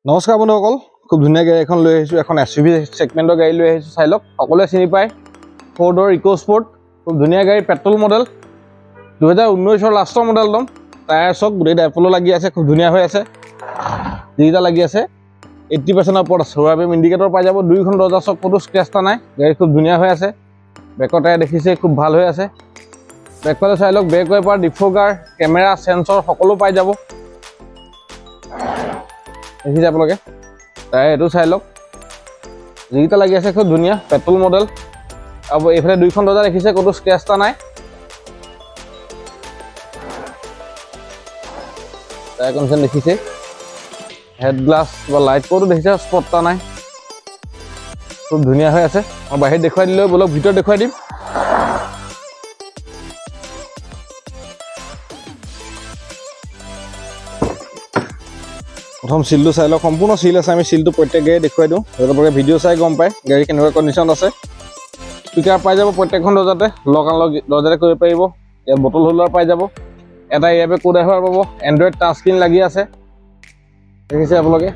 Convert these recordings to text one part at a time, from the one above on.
নমস্কাৰ বন্ধুসকল, খুব ধুনীয়া গাড়ী এখন লৈ আহিছোঁ। এখন SUV সেগমেণ্টৰ গাড়ী লৈ আহিছোঁ। চাই লওক, সকলোৱে চিনি পায় ফৰ্ডৰ ইক'স্পৰ্ট। খুব ধুনীয়া গাড়ী, পেট্ৰল মডেল, 2019ৰ লাষ্টৰ মডেল একদম। টায়াৰ চক গোটেই ডাইপলো লাগি আছে, খুব ধুনীয়া হৈ আছে। যিকেইটা লাগি আছে 80% ওপৰত আছে। ৱাইপিং ইণ্ডিকেটৰ পাই যাব। দুইখন দৰ্জা চক, ক'তো স্ক্ৰেচ এটা নাই। গাড়ী খুব ধুনীয়া হৈ আছে। বেকৰ টায়াৰ দেখিছে, খুব ভাল হৈ আছে। বেকফালে চাই লওক, ব্ৰেক ৱাইপাৰ, ডিফগাৰ, কেমেৰা, সেন্সৰ সকলো পাই যাব। দেখিছে আপোনালোকে, তাই এইটো চাই লওক, যিকেইটা লাগি আছে খুব ধুনীয়া, পেট্ৰল মডেল। আৰু এইফালে দুইখন দৰ্জা দেখিছে, ক'তো স্ক্ৰেচ এটা নাই। টায়াৰ কণ্ডিশ্যন দেখিছে, হেড গ্লাছ বা লাইট ক'তো দেখিছে, স্পট এটা নাই। খুব ধুনীয়া হৈ আছে। মই বাহিৰত দেখুৱাই দিলেও, বলক ভিতৰত দেখুৱাই দিম। প্ৰথম চিলটো চাই লওক, সম্পূৰ্ণ চিল আছে। আমি চিলটো প্ৰত্যেক গাড়ী দেখুৱাই দিওঁ, যাতে আপোনালোকে ভিডিঅ' চাই গম পায় গাড়ী কেনেকুৱা কণ্ডিশ্যন আছে। স্পীকাৰ পাই যাব প্ৰত্যেকখন দৰ্জাতে, লক আনলক দৰ্জাতে কৰিব পাৰিব। ইয়াত বটল হোল্ডাৰ পাই যাব। এটা ইয়াৰবেগ কোড ড্ৰাইভাৰ পাব। এণ্ড্ৰইড টাচ স্ক্ৰীন লাগি আছে, দেখিছে আপোনালোকে।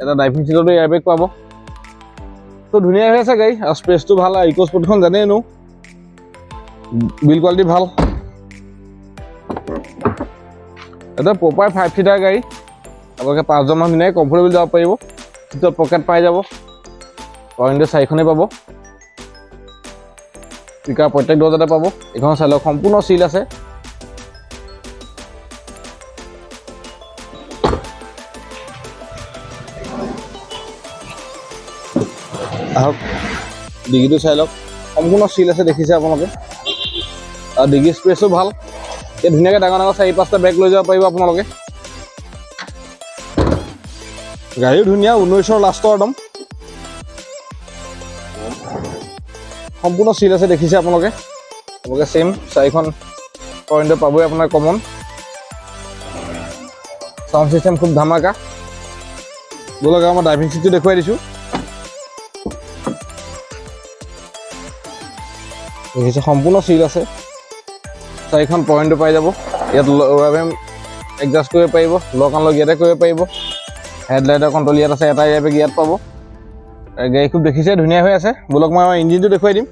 এটা ড্ৰাইভিং চিটতো ইয়াৰবেগ পাব। তো ধুনীয়া হৈ আছে গাড়ী, আৰু স্পেচটো ভাল। আৰু ইক'স্পৰ্টখন জানেই নো, বিল্ড কোৱালিটি ভাল। এটা প্ৰপাৰ 5 সিটাৰ গাড়ী। আপোনালোকে 5জনমান ধুনীয়াকৈ কমফৰ্টেবল যাব পাৰিব। চিটত পকেট পাই যাব। উইণ্ডো 4খনেই পাব। স্পীকাৰ প্ৰত্যেক দৰ্জাতে পাব। এইখন চাই লওক, সম্পূৰ্ণ চিল আছে। আহক, ডিগিটো চাই লওক, সম্পূৰ্ণ চিল আছে, দেখিছে আপোনালোকে। আৰু ডিগি স্পেচো ভাল। এতিয়া ধুনীয়াকৈ ডাঙৰ ডাঙৰ 4-5টা বেগ লৈ যাব পাৰিব আপোনালোকে। গাড়ীও ধুনীয়া, 19ৰ লাষ্টৰ একদম। সম্পূৰ্ণ চিল আছে, দেখিছে আপোনালোকে। চেম 4খন উইণ্ডো পাবই আপোনাৰ কমন। চাউণ্ড চিষ্টেম খুব ধামাকা। বলক মই ড্ৰাইভিং চিটটো দেখুৱাই দিছোঁ। দেখিছে, সম্পূৰ্ণ চিল আছে। 4খন উইণ্ডো পাই যাব। ইয়াত এডজাষ্ট কৰিব পাৰিব, লক আনলক ইয়াতে কৰিব পাৰিব। হেডলাইটৰ কণ্ট্ৰল ইয়াত আছে, এটা ইয়াৰবেগ ইয়াত পাব। গাড়ী খুব দেখিছে, ধুনীয়া হৈ আছে। বলক মই আমাৰ ইঞ্জিনটো দেখুৱাই দিম।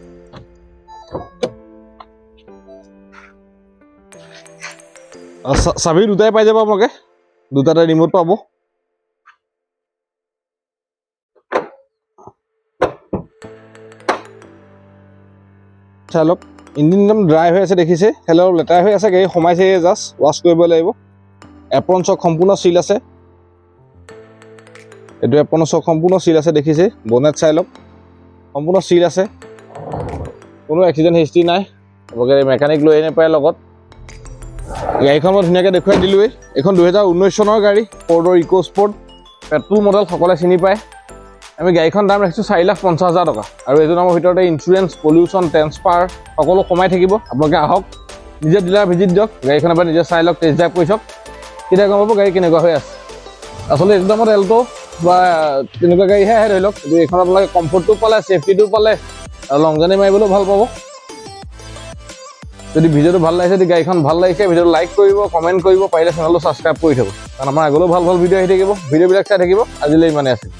চাবি দুটাই পাই যাব আপোনালোকে, দুটাতে ৰিম'ট পাব। চাই লওক, ইঞ্জিন একদম ড্ৰাই হৈ আছে, দেখিছে। খেলা অলপ লেতেৰা হৈ আছে, গাড়ী সোমাইছে, জাষ্ট ৱাছ কৰিব লাগিব। এপ্ৰন চক সম্পূৰ্ণ চিল আছে। এইটো এপ্ৰনৰ চক সম্পূৰ্ণ চিল আছে, দেখিছে। বনেট চাই লওক, সম্পূৰ্ণ চিল আছে। কোনো এক্সিডেণ্ট হিষ্ট্ৰী নাই। আপোনালোকে মেকানিক লৈ নাপায় লগত। গাড়ীখন মই ধুনীয়াকৈ দেখুৱাই দিলোঁৱেই। এইখন 2019 চনৰ গাড়ী, ফৰ্ডৰ ইক'স্পৰ্ট, পেট্ৰল মডেল, সকলোৱে চিনি পায়। আমি গাড়ীখন দাম ৰাখিছোঁ 4,50,000 টকা। আৰু এইটো দামৰ ভিতৰতে ইঞ্চুৰেঞ্চ, পলিউশ্যন, ট্ৰেন্সফাৰ সকলো কমাই থাকিব। আপোনালোকে আহক, নিজে ডিলাৰ ভিজিট দিয়ক, গাড়ীখন এবাৰ নিজে চাই লওক, টেষ্ট ড্ৰাইভ কৰি চাওক। তেতিয়া গম পাব গাড়ী কেনেকুৱা হৈ আছে। আচলতে এইটো দামত এল্টো বা তেনেকুৱা গাড়ীহে আহে, ধৰি লওক। কিন্তু এইখন আপোনালোকে কমফৰ্টটো পালে, ছেফটিটো পালে, আৰু লং জাৰ্ণি মাৰিবলৈও ভাল পাব। যদি ভিডিঅ'টো ভাল লাগিছে, যদি গাড়ীখন ভাল লাগিছে, ভিডিঅ'টো লাইক কৰিব, কমেণ্ট কৰিব, পাৰিলে চেনেলটো ছাবস্ক্ৰাইব কৰি থ'ব। কাৰণ আমাৰ আগলৈও ভাল ভাল ভিডিঅ' আহি থাকিব। ভিডিঅ'বিলাক চাই থাকিব। আজিলৈ ইমানে আছিল।